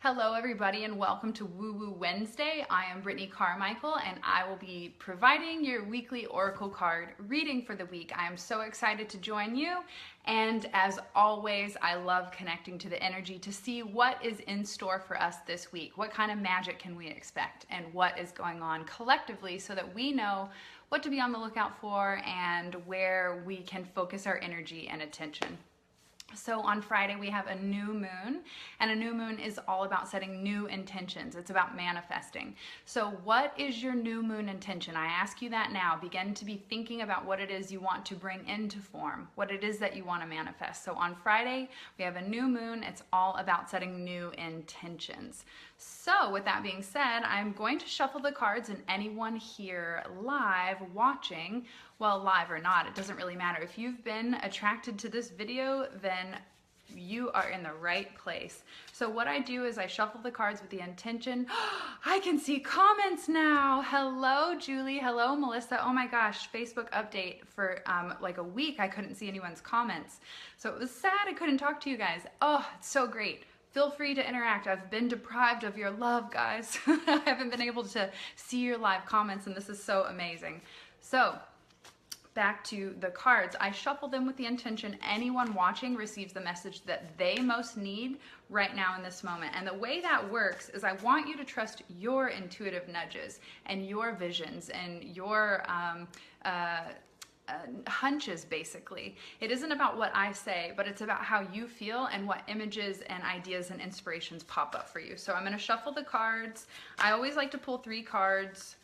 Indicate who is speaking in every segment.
Speaker 1: Hello everybody and welcome to Woo Woo Wednesday. I am Brittany Carmichael and I will be providing your weekly oracle card reading for the week. I am so excited to join you, and as always I love connecting to the energy to see what is in store for us this week. What kind of magic can we expect and what is going on collectively so that we know what to be on the lookout for and where we can focus our energy and attention. So on Friday we have a new moon, and a new moon is all about setting new intentions. It's about manifesting. So what is your new moon intention? I ask you that now. Begin to be thinking about what it is you want to bring into form, what it is that you want to manifest. So on Friday we have a new moon. It's all about setting new intentions. So with that being said, I'm going to shuffle the cards, and anyone here live watching, well, live or not, it doesn't really matter. If you've been attracted to this video, then you are in the right place. So what I do is I shuffle the cards with the intention. I can see comments now. Hello, Julie. Hello, Melissa. Oh my gosh, Facebook update for like a week. I couldn't see anyone's comments. So it was sad I couldn't talk to you guys. Oh, it's so great. Feel free to interact. I've been deprived of your love, guys. I haven't been able to see your live comments, and this is so amazing. So back to the cards. I shuffle them with the intention anyone watching receives the message that they most need right now in this moment. And the way that works is I want you to trust your intuitive nudges and your visions and your hunches, basically. It isn't about what I say, but it's about how you feel and what images and ideas and inspirations pop up for you. So I'm going to shuffle the cards. I always like to pull 3 cards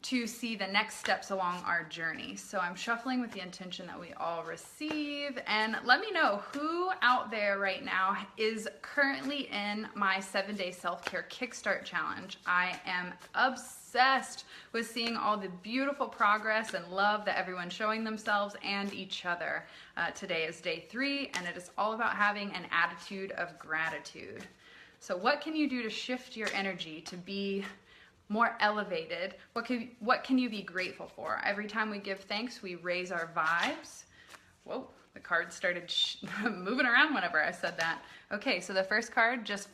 Speaker 1: to see the next steps along our journey. So I'm shuffling with the intention that we all receive, and let me know who out there right now is currently in my 7-day self-care kickstart challenge. I am obsessed with seeing all the beautiful progress and love that everyone's showing themselves and each other. Today is day 3, and it is all about having an attitude of gratitude. So what can you do to shift your energy to be more elevated? What can you be grateful for? Every time we give thanks, we raise our vibes. Whoa, the cards started moving around whenever I said that. Okay, so the first card just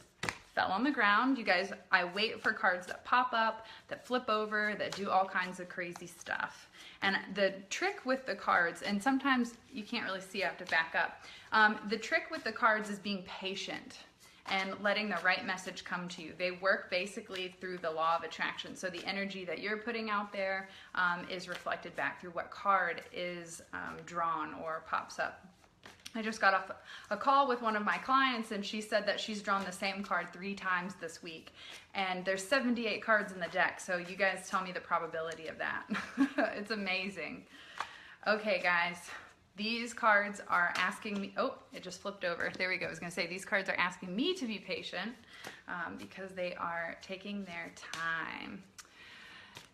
Speaker 1: fell on the ground. You guys, I wait for cards that pop up, that flip over, that do all kinds of crazy stuff. And the trick with the cards, and sometimes you can't really see, I have to back up. The trick with the cards is being patient and letting the right message come to you. They work basically through the law of attraction. So the energy that you're putting out there is reflected back through what card is drawn or pops up. I just got off a call with one of my clients, and she said that she's drawn the same card 3 times this week. And there's 78 cards in the deck, so you guys tell me the probability of that. It's amazing. Okay, guys. These cards are asking me, oh, it just flipped over. There we go. I was going to say these cards are asking me to be patient because they are taking their time.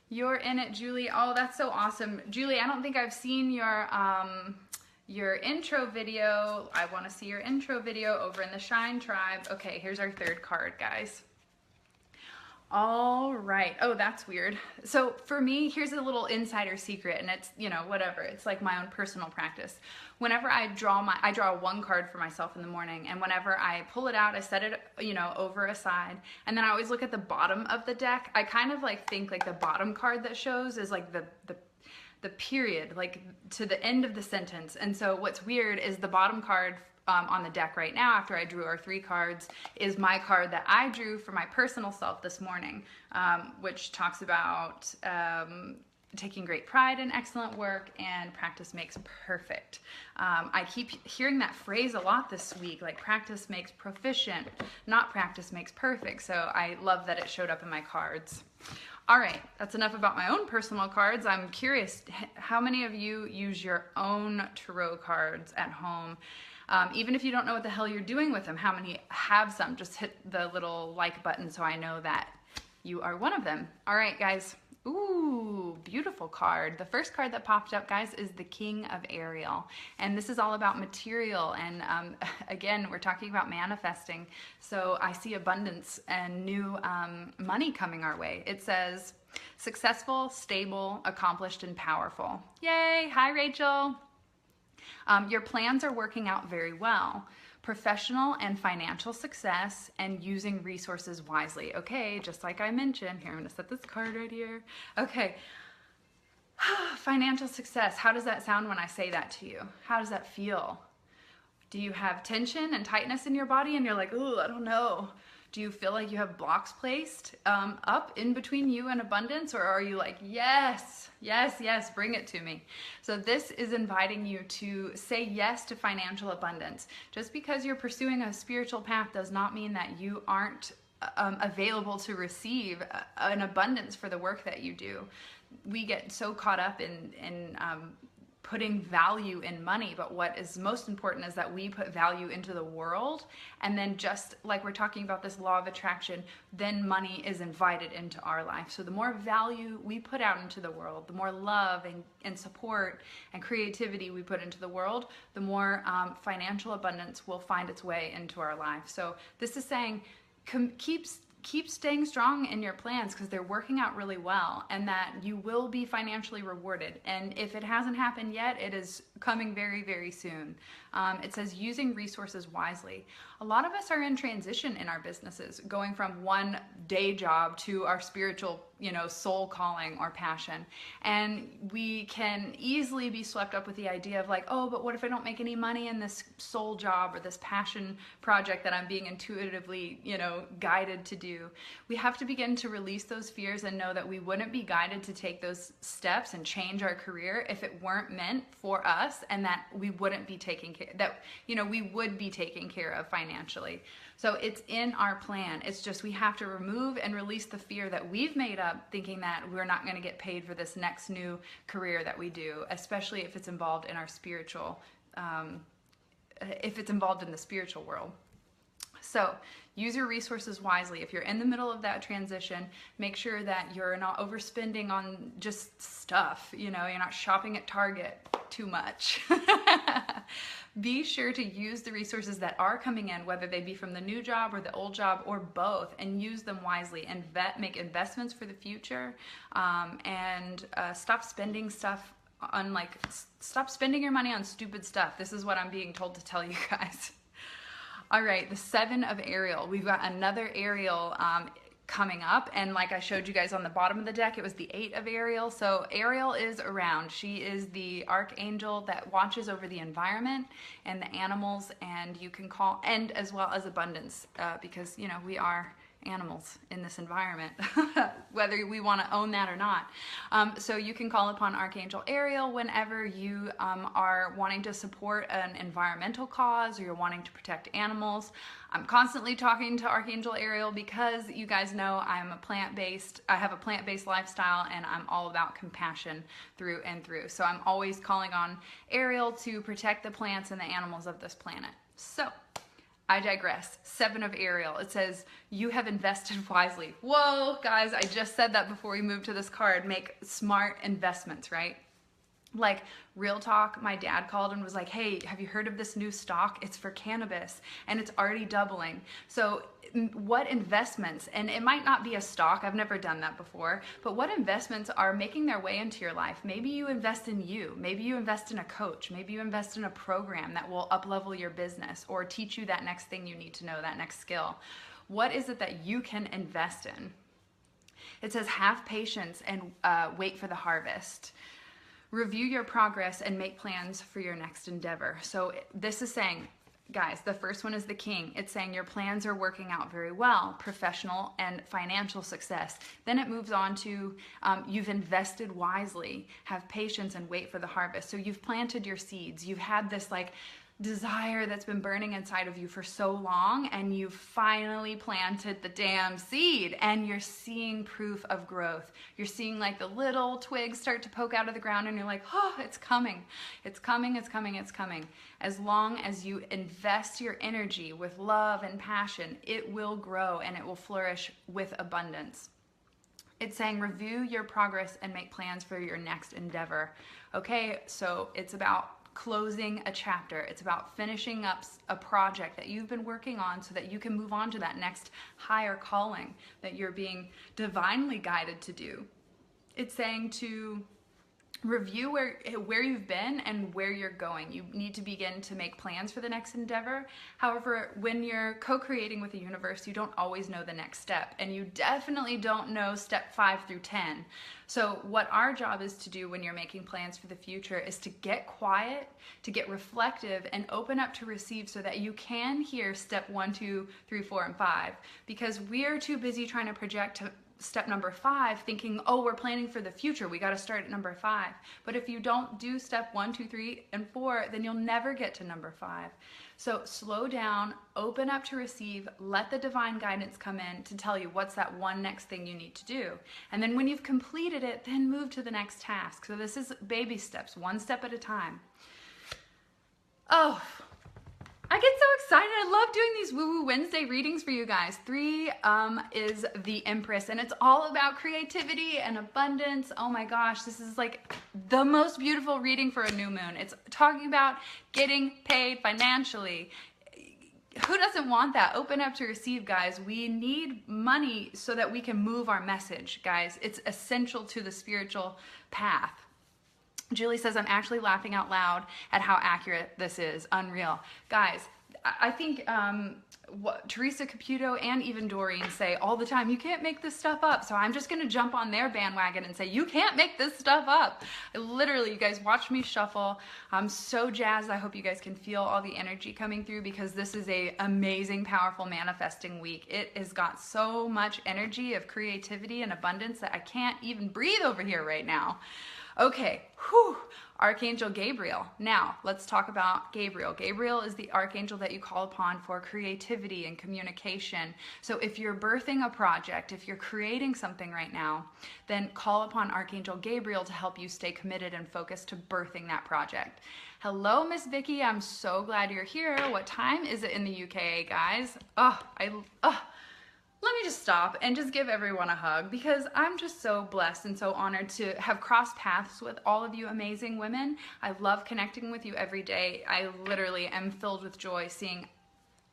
Speaker 1: You're in it, Julie. Oh, that's so awesome. Julie, I don't think I've seen your intro video. I want to see your intro video over in the Shine Tribe. Okay, here's our 3rd card, guys. All right. Oh, that's weird. So for me, here's a little insider secret, and it's, you know, whatever. It's like my own personal practice. Whenever I draw 1 card for myself in the morning, and whenever I pull it out, I set it, you know, over a side, and then I always look at the bottom of the deck. I kind of like think like the bottom card that shows is like the period, like to the end of the sentence. And so what's weird is the bottom card on the deck right now, after I drew our 3 cards, is my card that I drew for my personal self this morning, which talks about taking great pride in excellent work and practice makes perfect. I keep hearing that phrase a lot this week, like practice makes proficient, not practice makes perfect. So I love that it showed up in my cards. All right, that's enough about my own personal cards. I'm curious, how many of you use your own tarot cards at home? Even if you don't know what the hell you're doing with them, how many have some? Just hit the little like button so I know that you are one of them. All right, guys. Ooh, beautiful card. The first card that popped up, guys, is the King of Ariel. And this is all about material. And again, we're talking about manifesting. So I see abundance and new money coming our way. It says, successful, stable, accomplished, and powerful. Yay! Hi, Rachel. Your plans are working out very well. professional and financial success, and using resources wisely. Okay, just like I mentioned, here, I'm gonna set this card right here. Okay, financial success. How does that sound when I say that to you? How does that feel? Do you have tension and tightness in your body and you're like, ooh, I don't know? Do you feel like you have blocks placed up in between you and abundance? Or are you like, yes, yes, yes, bring it to me? So this is inviting you to say yes to financial abundance. Just because you're pursuing a spiritual path does not mean that you aren't available to receive an abundance for the work that you do. We get so caught up in putting value in money, but what is most important is that we put value into the world, and then just like we're talking about this law of attraction, then money is invited into our life. So the more value we put out into the world, the more love and support and creativity we put into the world, the more financial abundance will find its way into our life. So this is saying keep staying strong in your plans because they're working out really well, and that you will be financially rewarded. And if it hasn't happened yet, it is coming very, very soon. It says using resources wisely. A lot of us are in transition in our businesses, going from one day job to our spiritual, soul calling or passion. And we can easily be swept up with the idea of like, oh, but what if I don't make any money in this soul job or this passion project that I'm being intuitively, guided to do? We have to begin to release those fears and know that we wouldn't be guided to take those steps and change our career if it weren't meant for us, and that we wouldn't be taking care, that, we would be taken care of financially. So it's in our plan. It's just we have to remove and release the fear that we've made up, thinking that we're not going to get paid for this next new career that we do, especially if it's involved in our spiritual, if it's involved in the spiritual world. So use your resources wisely. If you're in the middle of that transition, make sure that you're not overspending on just stuff. You're not shopping at Target too much. Be sure to use the resources that are coming in, whether they be from the new job or the old job or both, and use them wisely and make investments for the future, and stop spending stuff on stop spending your money on stupid stuff. This is what I'm being told to tell you guys. All right, the 7 of Ariel. We've got another Ariel coming up, and like I showed you guys on the bottom of the deck, it was the 8 of Ariel. So Ariel is around. She is the archangel that watches over the environment and the animals, and you can call, and as well as abundance, because we are animals in this environment, whether we want to own that or not. So you can call upon Archangel Ariel whenever you are wanting to support an environmental cause, or you're wanting to protect animals. I'm constantly talking to Archangel Ariel because you guys know I have a plant-based lifestyle, and I'm all about compassion through and through. So I'm always calling on Ariel to protect the plants and the animals of this planet. So I digress. 7 of Ariel. It says, you have invested wisely. Whoa, guys, I just said that before we moved to this card. Make smart investments, right? Like, real talk, my dad called and was like, hey, have you heard of this new stock? It's for cannabis, and it's already doubling. So what investments, and it might not be a stock, I've never done that before, but what investments are making their way into your life? Maybe you invest in you. Maybe you invest in a coach. Maybe you invest in a program that will up-level your business or teach you that next thing you need to know, that next skill. What is it that you can invest in? It says, have patience and wait for the harvest. Review your progress and make plans for your next endeavor. So this is saying, guys, the first one is the king. It's saying your plans are working out very well, professional and financial success. Then it moves on to you've invested wisely, have patience and wait for the harvest. So you've planted your seeds. You've had this desire that's been burning inside of you for so long, and you finally planted the damn seed, and you're seeing proof of growth. You're seeing the little twigs start to poke out of the ground, and you're like, oh, it's coming. It's coming, it's coming, it's coming. As long as you invest your energy with love and passion, it will grow and it will flourish with abundance. It's saying review your progress and make plans for your next endeavor. Okay, so it's about closing a chapter. It's about finishing up a project that you've been working on so that you can move on to that next higher calling that you're being divinely guided to do. It's saying to review where you've been and where you're going. You need to begin to make plans for the next endeavor. However, when you're co-creating with the universe, you don't always know the next step, and you definitely don't know step 5 through 10. So what our job is to do when you're making plans for the future is to get quiet, to get reflective, and open up to receive, so that you can hear step 1, 2, 3, 4, and 5, because we're too busy trying to project to step number 5, thinking, oh, we're planning for the future, we got to start at number 5. But if you don't do step 1, 2, 3, and 4, then you'll never get to number 5. So slow down, open up to receive, let the divine guidance come in to tell you what's that one next thing you need to do. And then when you've completed it, then move to the next task. So this is baby steps, one step at a time. Oh, I get so excited. I love doing these Woo-Woo Wednesday readings for you guys. 3 is the Empress, and it's all about creativity and abundance. Oh my gosh, this is like the most beautiful reading for a new moon. It's talking about getting paid financially. Who doesn't want that? Open up to receive, guys. We need money so that we can move our message, guys. It's essential to the spiritual path. Julie says, I'm actually laughing out loud at how accurate this is. Unreal. Guys, I think what Teresa Caputo and even Doreen say all the time, you can't make this stuff up. So I'm just going to jump on their bandwagon and say, you can't make this stuff up. Literally, you guys watch me shuffle. I'm so jazzed. I hope you guys can feel all the energy coming through, because this is a amazing, powerful manifesting week. It has got so much energy of creativity and abundance that I can't even breathe over here right now. Okay, whew, Archangel Gabriel. Now, let's talk about Gabriel. Gabriel is the archangel that you call upon for creativity and communication. So if you're birthing a project, if you're creating something right now, then call upon Archangel Gabriel to help you stay committed and focused to birthing that project. Hello, Miss Vicky. I'm so glad you're here. What time is it in the UK, guys? Let me just stop and just give everyone a hug, because I'm just so blessed and so honored to have crossed paths with all of you amazing women. I love connecting with you every day. I literally am filled with joy seeing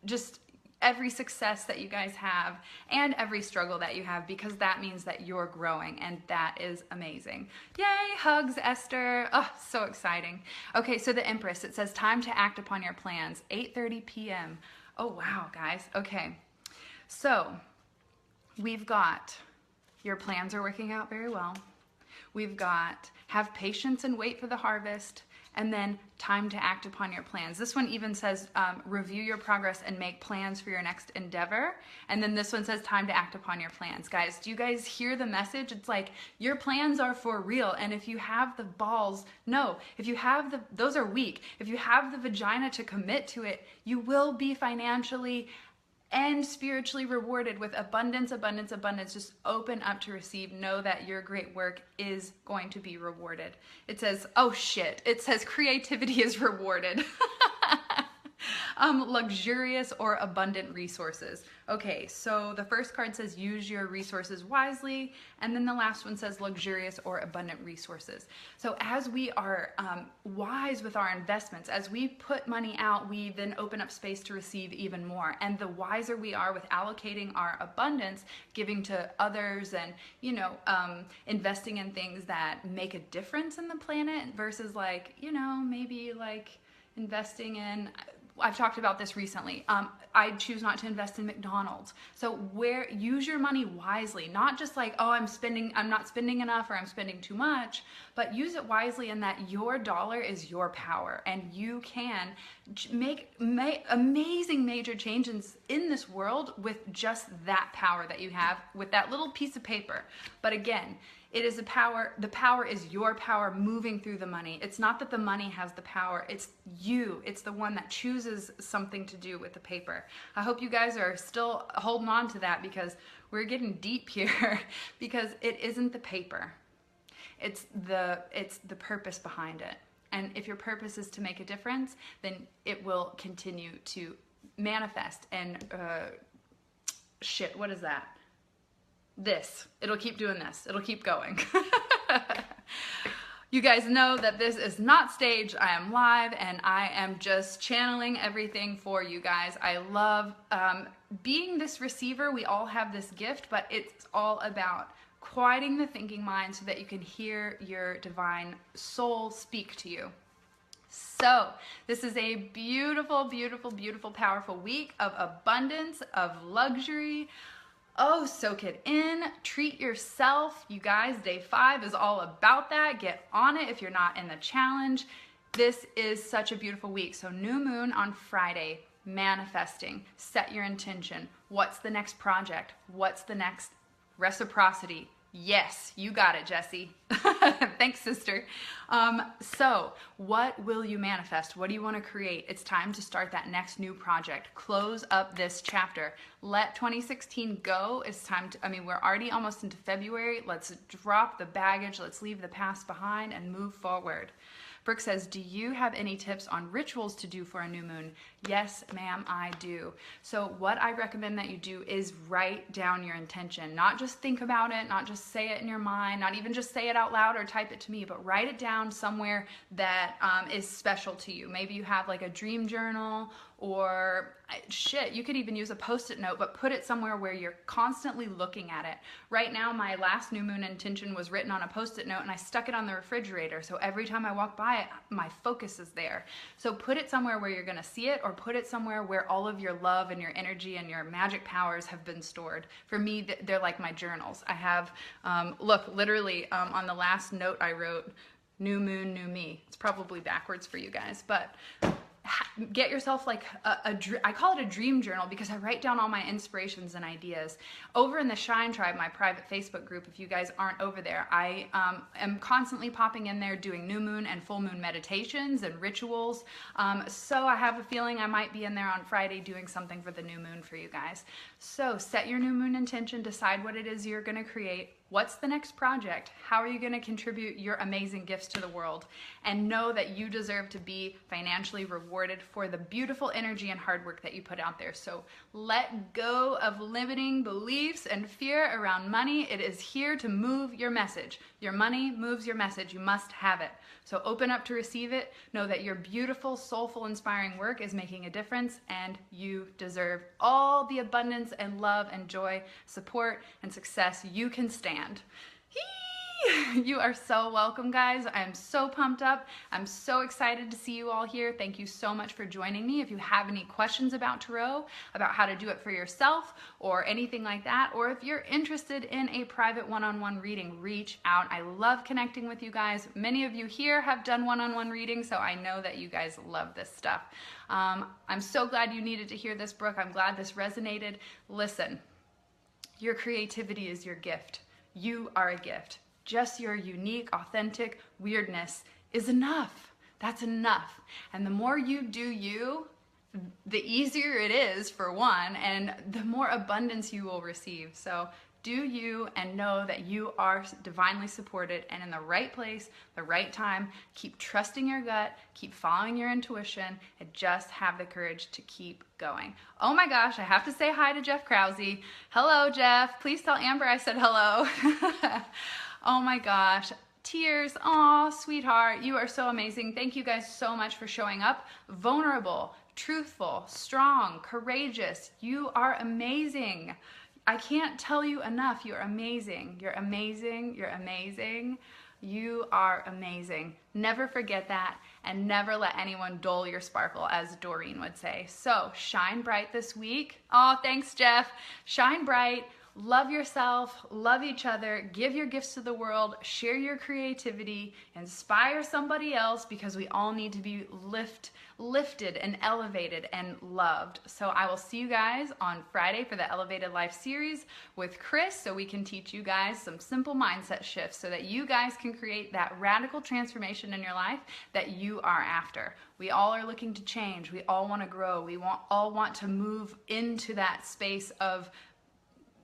Speaker 1: just every success that you guys have and every struggle that you have, because that means that you're growing, and that is amazing. Yay, hugs, Esther. Oh, so exciting. Okay, so the Empress, it says time to act upon your plans, 8:30 p.m. Oh, wow, guys. Okay, so we've got your plans are working out very well. We've got have patience and wait for the harvest, and then time to act upon your plans. This one even says review your progress and make plans for your next endeavor. And then this one says time to act upon your plans. Guys, do you guys hear the message? It's like your plans are for real. And if you have the balls, no, if you have those are weak. If you have the vagina to commit to it, you will be financially and spiritually rewarded with abundance, abundance, abundance. Just open up to receive. Know that your great work is going to be rewarded. It says, oh shit, it says creativity is rewarded. Luxurious or abundant resources. Okay, so the first card says use your resources wisely, and then the last one says luxurious or abundant resources. So as we are wise with our investments, as we put money out, we then open up space to receive even more. And the wiser we are with allocating our abundance, giving to others, and investing in things that make a difference in the planet versus maybe investing in, I've talked about this recently. I choose not to invest in McDonald's. So use your money wisely, not just like, oh, I'm not spending enough, or I'm spending too much, but use it wisely in that your dollar is your power, and you can make amazing major changes in this world with just that power that you have with that little piece of paper. But again, it is the power is your power moving through the money. It's not that the money has the power, it's you. It's the one that chooses something to do with the paper. I hope you guys are still holding on to that, because we're getting deep here, because it isn't the paper. It's the purpose behind it. And if your purpose is to make a difference, then it will continue to manifest. And what is that? It'll keep doing this. It'll keep going. You guys know that this is not staged. I am live, and I am just channeling everything for you guys. I love being this receiver. We all have this gift, but it's all about quieting the thinking mind so that you can hear your divine soul speak to you. So this is a beautiful, beautiful, beautiful, powerful week of abundance, of luxury. Oh, soak it in, treat yourself. You guys, day 5 is all about that. Get on it if you're not in the challenge. This is such a beautiful week. So new moon on Friday, manifesting, set your intention. What's the next project? What's the next reciprocity? Yes, you got it, Jessie. Thanks, sister. So what will you manifest? What do you want to create? It's time to start that next new project. Close up this chapter. Let 2016 go. It's time to, we're already almost into February. Let's drop the baggage. Let's leave the past behind and move forward. Brooke says, do you have any tips on rituals to do for a new moon? Yes, ma'am, I do. So what I recommend that you do is write down your intention. Not just think about it, not just say it in your mind, not even just say it out loud or type it to me, but write it down somewhere that is special to you. Maybe you have like a dream journal, or you could even use a Post-it note, but put it somewhere where you're constantly looking at it. Right now, my last new moon intention was written on a Post-it note and I stuck it on the refrigerator. So every time I walk by it, my focus is there. So put it somewhere where you're gonna see it, or put it somewhere where all of your love and your energy and your magic powers have been stored. For me, they're like my journals. I have, look, literally on the last note I wrote, new moon, new me. It's probably backwards for you guys, but get yourself like I call it a dream journal because I write down all my inspirations and ideas. Over in the Shine Tribe, my private Facebook group, if you guys aren't over there, I am constantly popping in there doing new moon and full moon meditations and rituals. So I have a feeling I might be in there on Friday doing something for the new moon for you guys. So set your new moon intention, decide what it is you're going to create. What's the next project? How are you going to contribute your amazing gifts to the world? And know that you deserve to be financially rewarded for the beautiful energy and hard work that you put out there. So let go of limiting beliefs and fear around money. It is here to move your message. Your money moves your message. You must have it. So open up to receive it. Know that your beautiful, soulful, inspiring work is making a difference, and you deserve all the abundance and love and joy, support, and success you can stand. You are so welcome, guys. I'm so pumped up. I'm so excited to see you all here. Thank you so much for joining me. If you have any questions about tarot, about how to do it for yourself or anything like that, or if you're interested in a private one-on-one reading, reach out. I love connecting with you guys. Many of you here have done one-on-one readings, so I know that you guys love this stuff. I'm so glad you needed to hear this, Brooke. I'm glad this resonated. Listen, your creativity is your gift. You are a gift. Just your unique, authentic weirdness is enough. That's enough. And the more you do you, the easier it is, for one, and the more abundance you will receive. So do you, and know that you are divinely supported and in the right place, the right time. Keep trusting your gut, keep following your intuition, and just have the courage to keep going. Oh my gosh, I have to say hi to Jeff Krause. Hello, Jeff. Please tell Amber I said hello. Oh my gosh. Tears. Aw, sweetheart. You are so amazing. Thank you guys so much for showing up. Vulnerable, truthful, strong, courageous. You are amazing. I can't tell you enough. You're amazing. You're amazing. You're amazing. You are amazing. Never forget that, and never let anyone dull your sparkle, as Doreen would say. So shine bright this week. Oh, thanks, Jeff. Shine bright. Love yourself, love each other, give your gifts to the world, share your creativity, inspire somebody else, because we all need to be lifted and elevated and loved. So I will see you guys on Friday for the Elevated Life series with Chris, so we can teach you guys some simple mindset shifts so that you guys can create that radical transformation in your life that you are after. We all are looking to change. We all want to grow. We all want to move into that space of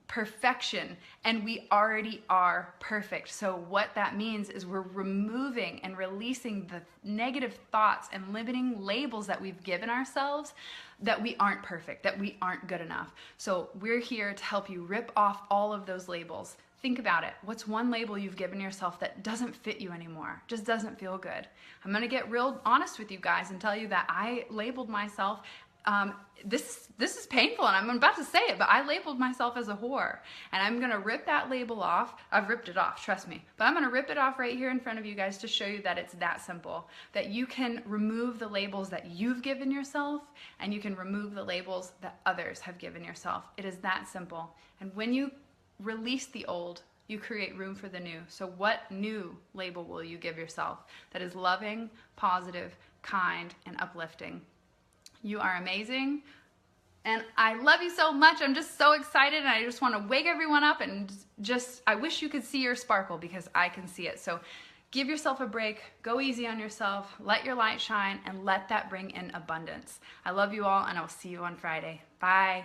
Speaker 1: perfection, and we already are perfect. So what that means is we're removing and releasing the negative thoughts and limiting labels that we've given ourselves, that we aren't perfect, that we aren't good enough. So we're here to help you rip off all of those labels. Think about it. What's one label you've given yourself that doesn't fit you anymore? Just doesn't feel good? I'm gonna get real honest with you guys and tell you that I labeled myself this is painful, and I'm about to say it, but I labeled myself as a whore, and I'm gonna rip that label off. I've ripped it off, trust me, but I'm gonna rip it off right here in front of you guys to show you that it's that simple, that you can remove the labels that you've given yourself, and you can remove the labels that others have given yourself. It is that simple. And when you release the old, you create room for the new. So what new label will you give yourself that is loving, positive, kind, and uplifting? You are amazing, and I love you so much. I'm just so excited, and I just want to wake everyone up, and just, I wish you could see your sparkle, because I can see it. So give yourself a break, go easy on yourself, let your light shine, and let that bring in abundance. I love you all, and I will see you on Friday. Bye.